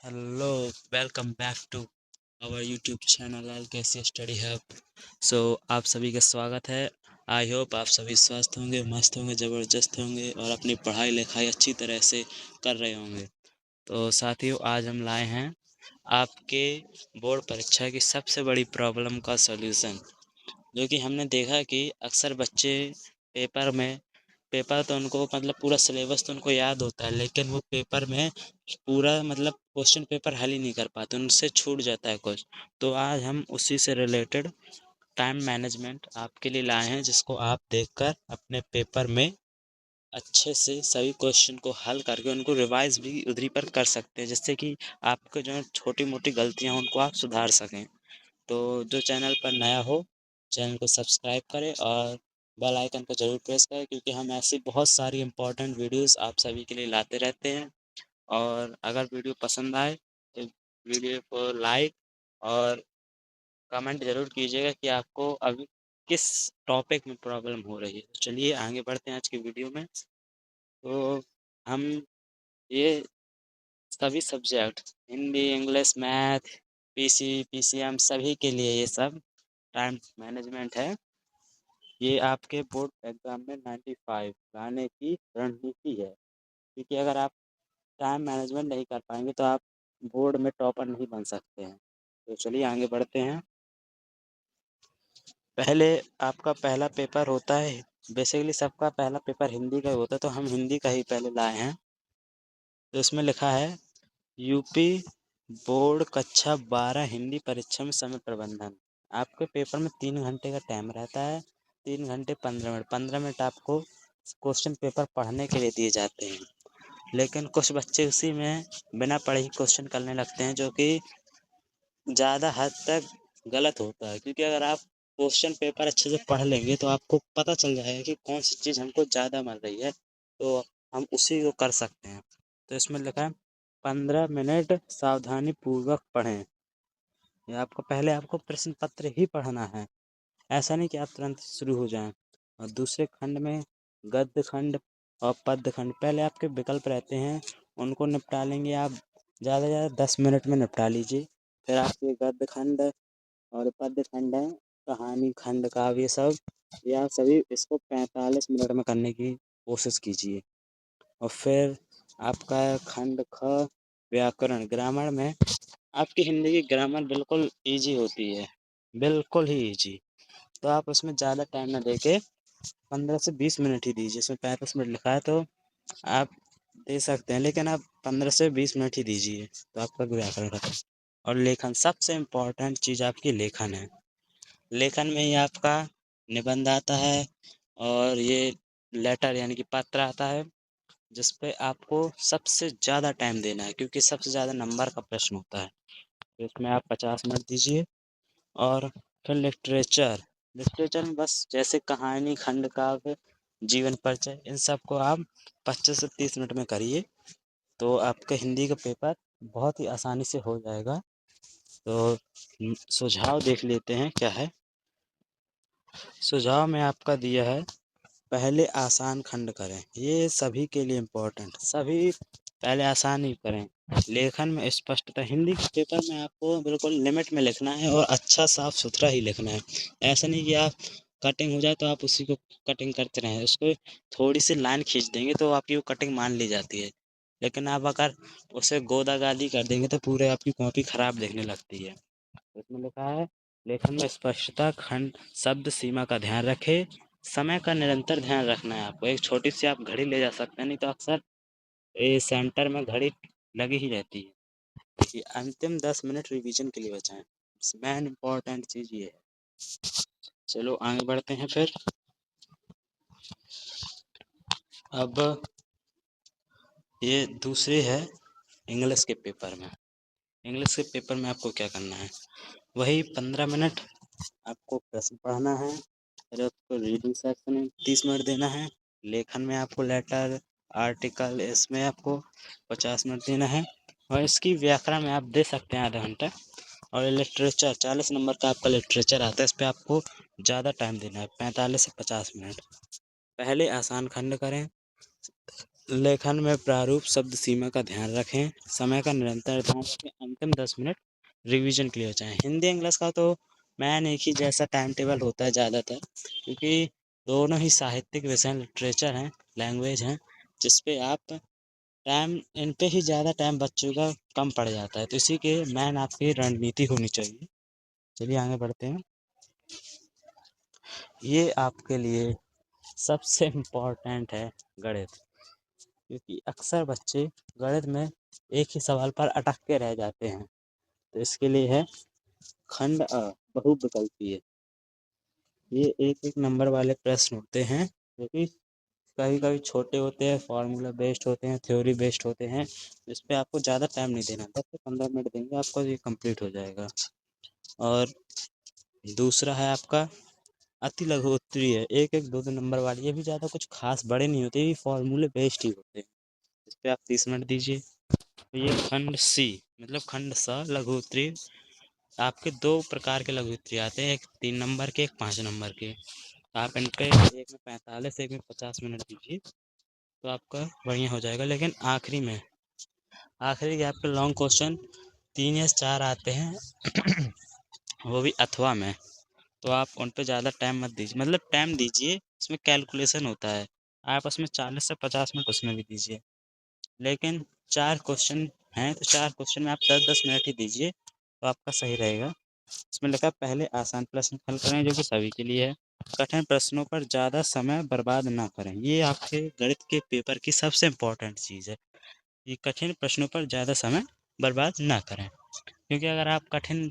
Hello, welcome back to our YouTube channel LKC study hub. आप सभी का स्वागत है। आई होप आप सभी स्वस्थ होंगे, मस्त होंगे, ज़बरदस्त होंगे और अपनी पढ़ाई लिखाई अच्छी तरह से कर रहे होंगे। तो साथियों, आज हम लाए हैं आपके बोर्ड परीक्षा की सबसे बड़ी प्रॉब्लम का सॉल्यूशन, जो कि हमने देखा कि अक्सर बच्चे पेपर में पेपर तो उनको मतलब पूरा सिलेबस तो उनको याद होता है, लेकिन वो पेपर में पूरा मतलब क्वेश्चन पेपर हल ही नहीं कर पाते, उनसे छूट जाता है कुछ। तो आज हम उसी से रिलेटेड टाइम मैनेजमेंट आपके लिए लाए हैं, जिसको आप देखकर अपने पेपर में अच्छे से सभी क्वेश्चन को हल करके उनको रिवाइज भी उधरी पर कर सकते हैं, जिससे कि आपको जो छोटी मोटी गलतियां उनको आप सुधार सकें। तो जो चैनल पर नया हो, चैनल को सब्सक्राइब करें और बेल आइकन को ज़रूर प्रेस करें, क्योंकि हम ऐसी बहुत सारी इम्पोर्टेंट वीडियोस आप सभी के लिए लाते रहते हैं। और अगर वीडियो पसंद आए तो वीडियो को लाइक और कमेंट ज़रूर कीजिएगा कि आपको अभी किस टॉपिक में प्रॉब्लम हो रही है। तो चलिए आगे बढ़ते हैं आज की वीडियो में। तो हम ये सभी subject Hindi, English, math, PCM सभी के लिए ये सब टाइम मैनेजमेंट है। ये आपके बोर्ड एग्जाम में 95 लाने की रणनीति है, क्योंकि अगर आप टाइम मैनेजमेंट नहीं कर पाएंगे तो आप बोर्ड में टॉपर नहीं बन सकते हैं। तो चलिए आगे बढ़ते हैं। पहले आपका पहला पेपर होता है, बेसिकली सबका पहला पेपर हिंदी का ही होता है, तो हम हिंदी का ही पहले लाए हैं। तो इसमें लिखा है यूपी बोर्ड कक्षा 12 हिंदी परीक्षा में समय प्रबंधन। आपके पेपर में 3 घंटे का टाइम रहता है। 3 घंटे 15 मिनट, 15 मिनट आपको क्वेश्चन पेपर पढ़ने के लिए दिए जाते हैं। लेकिन कुछ बच्चे उसी में बिना पढ़े ही क्वेश्चन करने लगते हैं, जो कि ज़्यादा हद तक गलत होता है। क्योंकि अगर आप क्वेश्चन पेपर अच्छे से पढ़ लेंगे तो आपको पता चल जाएगा कि कौन सी चीज़ हमको ज़्यादा मिल रही है, तो हम उसी को कर सकते हैं। तो इसमें लिखा है 15 मिनट सावधानी पूर्वक पढ़ें। ये आपको प्रश्न पत्र ही पढ़ना है, ऐसा नहीं कि आप तुरंत शुरू हो जाएं। और दूसरे खंड में गद्य खंड और पद्य खंड पहले आपके विकल्प रहते हैं, उनको निपटा लेंगे आप। ज़्यादा से ज़्यादा 10 मिनट में निपटा लीजिए। फिर आपके गद्य खंड और पद्य खंड है, कहानी खंड का ये सब, ये आप सभी इसको 45 मिनट में करने की कोशिश कीजिए। और फिर आपका खंड ख व्याकरण ग्रामर में आपकी हिंदी की ग्रामर बिल्कुल इजी होती है, बिल्कुल ही इजी। तो आप उसमें ज़्यादा टाइम ना देके 15 से 20 मिनट ही दीजिए। इसमें 35 मिनट लिखा है तो आप दे सकते हैं, लेकिन आप 15 से 20 मिनट ही दीजिए तो आपका व्याकरण खत्म। और लेखन सबसे इम्पोर्टेंट चीज़ आपकी लेखन है। लेखन में ही आपका निबंध आता है और ये लेटर यानी कि पत्र आता है, जिस पे आपको सबसे ज़्यादा टाइम देना है, क्योंकि सबसे ज़्यादा नंबर का प्रश्न होता है। तो इसमें आप 50 मिनट दीजिए। और फिर लिटरेचर, लिटरेचर में बस जैसे कहानी खंड काव्य जीवन परिचय, इन सब को आप 25 से 30 मिनट में करिए, तो आपका हिंदी का पेपर बहुत ही आसानी से हो जाएगा। तो सुझाव देख लेते हैं क्या है। सुझाव में आपका दिया है, पहले आसान खंड करें। ये सभी के लिए इम्पोर्टेंट, सभी पहले आसान ही करें। लेखन में स्पष्टता, हिंदी के पेपर में आपको बिल्कुल लिमिट में लिखना है और अच्छा साफ सुथरा ही लिखना है। ऐसा नहीं कि आप कटिंग हो जाए तो आप उसी को कटिंग करते रहें, उसको थोड़ी सी लाइन खींच देंगे तो आपकी वो कटिंग मान ली जाती है। लेकिन आप अगर उसे गोदा गादी कर देंगे तो पूरे आपकी कॉपी खराब दिखने लगती है। इसमें लिखा है, लेखन में स्पष्टता, खंड शब्द सीमा का ध्यान रखें। समय का निरंतर ध्यान रखना है आपको। एक छोटी सी आप घड़ी ले जा सकते हैं, नहीं तो अक्सर ये सेंटर में घड़ी लगी ही रहती है। देखिए, अंतिम 10 मिनट रिवीजन के लिए बचाएं। मेन इम्पोर्टेंट चीज़ ये है। चलो आगे बढ़ते हैं फिर। अब ये दूसरी है इंग्लिश के पेपर में। इंग्लिश के पेपर में आपको क्या करना है, वही 15 मिनट आपको प्रश्न पढ़ना है। फिर आपको रीडिंग सेक्शन में 30 मिनट देना है। लेखन में आपको लेटर आर्टिकल इसमें आपको 50 मिनट देना है। और इसकी व्याकरण में आप दे सकते हैं आधा घंटा। और लिटरेचर 40 नंबर का आपका लिटरेचर आता है, इस पर आपको ज़्यादा टाइम देना है, 45 से 50 मिनट। पहले आसान खंड करें, लेखन में प्रारूप शब्द सीमा का ध्यान रखें, समय का निरंतर ध्यान रखें, अंतिम 10 मिनट रिवीजन के लिए हो जाए। हिंदी इंग्लिश का तो मैन एक ही जैसा टाइम टेबल होता है ज़्यादातर, क्योंकि दोनों ही साहित्यिक विषय लिटरेचर हैं, लैंग्वेज हैं, जिस पे आप टाइम इन पे ही ज़्यादा टाइम बच्चों का कम पड़ जाता है, तो इसी के मैन आपकी रणनीति होनी चाहिए। चलिए आगे बढ़ते हैं। ये आपके लिए सबसे इम्पोर्टेंट है गणित, क्योंकि अक्सर बच्चे गणित में एक ही सवाल पर अटक के रह जाते हैं। तो इसके लिए है खंड अ बहुविकल्पीय। ये एक एक नंबर वाले प्रश्न होते हैं, जो कि कभी कभी छोटे होते हैं, फार्मूला बेस्ड होते हैं, थ्योरी बेस्ड होते हैं। इस पे आपको ज़्यादा टाइम नहीं देना, 10 से 15 मिनट देंगे आपको, ये कंप्लीट हो जाएगा। और दूसरा है आपका अति लघु उत्तरीय है, एक एक दो दो नंबर वाली, ये भी ज़्यादा कुछ खास बड़े नहीं होते, ये फॉर्मूले बेस्ड ही होते हैं। इस पे आप 30 मिनट दीजिए। तो ये खंड सी मतलब खंड स लघु उत्तरीय, आपके दो प्रकार के लघु उत्तरीय आते हैं, एक 3 नंबर के, एक 5 नंबर के। आप इन पे एक में 45, एक में 50 मिनट दीजिए, तो आपका बढ़िया हो जाएगा। लेकिन आखिरी के आपके लॉन्ग क्वेश्चन 3 या 4 आते हैं वो भी अथवा में, तो आप उन पे ज़्यादा टाइम मत दीजिए, मतलब टाइम दीजिए, इसमें कैलकुलेशन होता है, आप उसमें 40 से 50 मिनट उसमें भी दीजिए। लेकिन 4 क्वेश्चन हैं, तो 4 क्वेश्चन में आप 10-10 मिनट ही दीजिए, तो आपका सही रहेगा। इसमें लिखा है पहले आसान प्रश्न हल करें, जो कि सभी के लिए है। कठिन प्रश्नों पर ज़्यादा समय बर्बाद ना करें, ये आपके गणित के पेपर की सबसे इम्पोर्टेंट चीज़ है। ये कठिन प्रश्नों पर ज़्यादा समय बर्बाद ना करें, क्योंकि अगर आप कठिन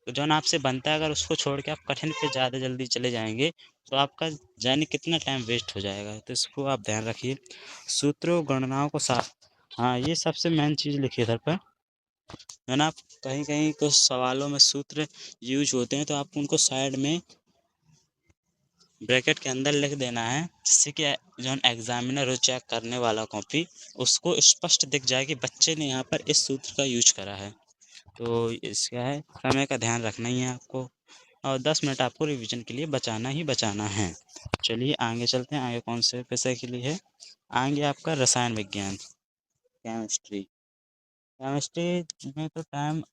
जो ना आपसे बनता है, अगर उसको छोड़ के आप कठिन पे ज़्यादा जल्दी चले जाएंगे, तो आपका जाने कितना टाइम वेस्ट हो जाएगा, तो इसको आप ध्यान रखिए। सूत्रों गणनाओं को साफ, हाँ ये सबसे मेन चीज़ लिखिए इधर पर, है ना। कहीं कहीं कुछ सवालों में सूत्र यूज होते हैं, तो आपको उनको साइड में ब्रैकेट के अंदर लिख देना है, जिससे कि जो एग्जामिनर हो चेक करने वाला कॉपी, उसको स्पष्ट दिख जाए कि बच्चे ने यहाँ पर इस सूत्र का यूज करा है। तो इसका है समय का ध्यान रखना ही है आपको, और 10 मिनट आपको रिवीजन के लिए बचाना ही बचाना है। चलिए आगे चलते हैं, आगे कौन से विषय के लिए है। आगे आपका रसायन विज्ञान, केमिस्ट्री। केमिस्ट्री में तो टाइम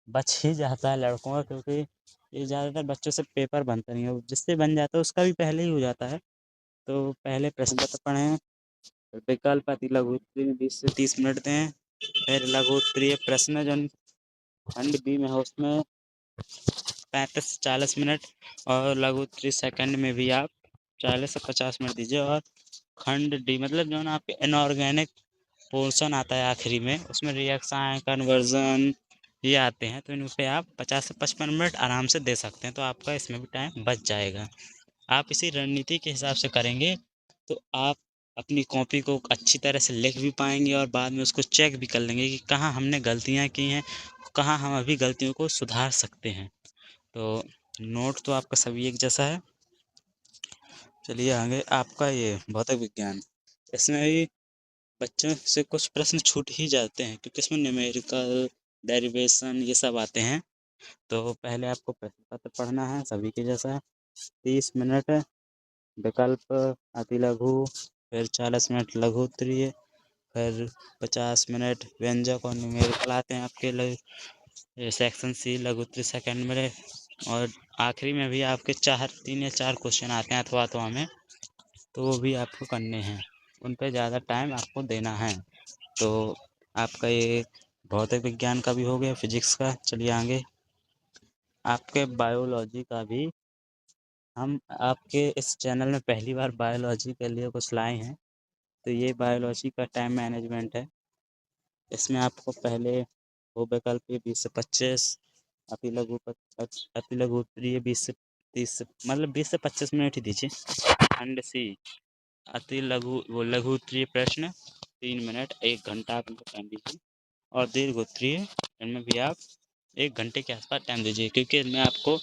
बच ही जाता है लड़कों का, क्योंकि ये ज़्यादातर बच्चों से पेपर बनता नहीं है, जिससे बन जाता है उसका भी पहले ही हो जाता है। तो पहले प्रश्न पत्र पढ़ें, विकल्प अति लघु उत्तरीय में 20 से 30 मिनट दें, फिर लघु उत्तरीय प्रश्न जो खंड बी में है उसमें 35 से 40 मिनट, और लघु उत्तरीय सेकंड में भी आप 40 से 50 मिनट दीजिए। और खंड डी मतलब जो ना आपके इनऑर्गेनिक पोर्शन आता है आखिरी में, उसमें रिएक्शन कन्वर्जन ये आते हैं, तो इन पे आप 50 से 55 मिनट आराम से दे सकते हैं, तो आपका इसमें भी टाइम बच जाएगा। आप इसी रणनीति के हिसाब से करेंगे, तो आप अपनी कॉपी को अच्छी तरह से लिख भी पाएंगे, और बाद में उसको चेक भी कर लेंगे कि कहाँ हमने गलतियाँ की हैं, कहाँ हम अभी गलतियों को सुधार सकते हैं। तो नोट तो आपका सभी एक जैसा है। चलिए आगे आपका ये भौतिक विज्ञान, इसमें भी बच्चों से कुछ प्रश्न छूट ही जाते हैं, क्योंकि इसमें न्यूमेरिकल डेरिवेशन ये सब आते हैं। तो पहले आपको प्रश्न पत्र पढ़ना है सभी के जैसा, 30 मिनट विकल्प अति लघु, फिर 40 मिनट लघु उत्तरीय, फिर 50 मिनट व्यंजक और न्यूमेरिकल आते हैं आपके सेक्शन सी लघु उत्तरीय सेकंड में। और आखिरी में भी आपके 3 या 4 क्वेश्चन आते हैं अथवा अथवा में, तो वो भी आपको करने हैं, उन पे ज़्यादा टाइम आपको देना है। तो आपका ये भौतिक विज्ञान का भी हो गया, फिजिक्स का। चलिए आगे आपके बायोलॉजी का भी, हम आपके इस चैनल में पहली बार बायोलॉजी के लिए कुछ लाए हैं। तो ये बायोलॉजी का टाइम मैनेजमेंट है। इसमें आपको पहले वो विकल्प 20 से 25, अति लघु अति लघु उत्तरीय 20 से 30, मतलब 20 से 25 मिनट ही दीजिए। खंड सी अति लघु वो लघु उत्तरीय प्रश्न 3 मिनट, 1 घंटा आप इनको टाइम दीजिए। और दीर्घ उत्तरीय इनमें भी आप 1 घंटे के आसपास टाइम दीजिए, क्योंकि इनमें आपको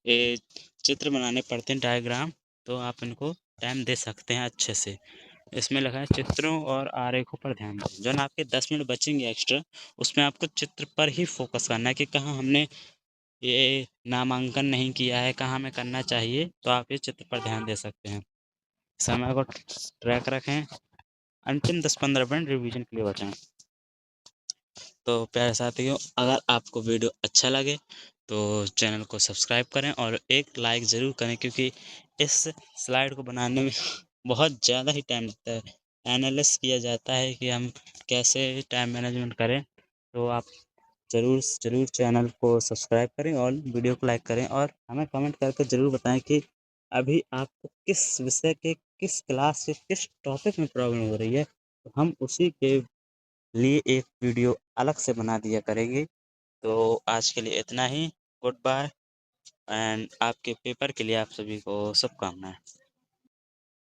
ये चित्र बनाने पड़ते हैं, डायग्राम, तो आप इनको टाइम दे सकते हैं अच्छे से। इसमें लिखा है चित्रों और आरेखों पर ध्यान दें, जो ना आपके 10 मिनट बचेंगे एक्स्ट्रा, उसमें आपको चित्र पर ही फोकस करना है कि कहाँ हमने ये नामांकन नहीं किया है, कहाँ हमें करना चाहिए, तो आप ये चित्र पर ध्यान दे सकते हैं। समय को ट्रैक रखें, अंतिम 10-15 मिनट रिवीजन के लिए बचाएं। तो प्यारे साथियों, अगर आपको वीडियो अच्छा लगे तो चैनल को सब्सक्राइब करें और एक लाइक ज़रूर करें, क्योंकि इस स्लाइड को बनाने में बहुत ज़्यादा ही टाइम लगता है। एनालिसिस किया जाता है कि हम कैसे टाइम मैनेजमेंट करें। तो आप ज़रूर ज़रूर चैनल को सब्सक्राइब करें और वीडियो को लाइक करें, और हमें कमेंट करके ज़रूर बताएं कि अभी आपको किस विषय के, किस क्लास के, किस टॉपिक में प्रॉब्लम हो रही है। तो हम उसी के लिए एक वीडियो अलग से बना दिया करेंगे। तो आज के लिए इतना ही। Good bye. एंड आपके पेपर के लिए आप सभी को शुभकामनाएं।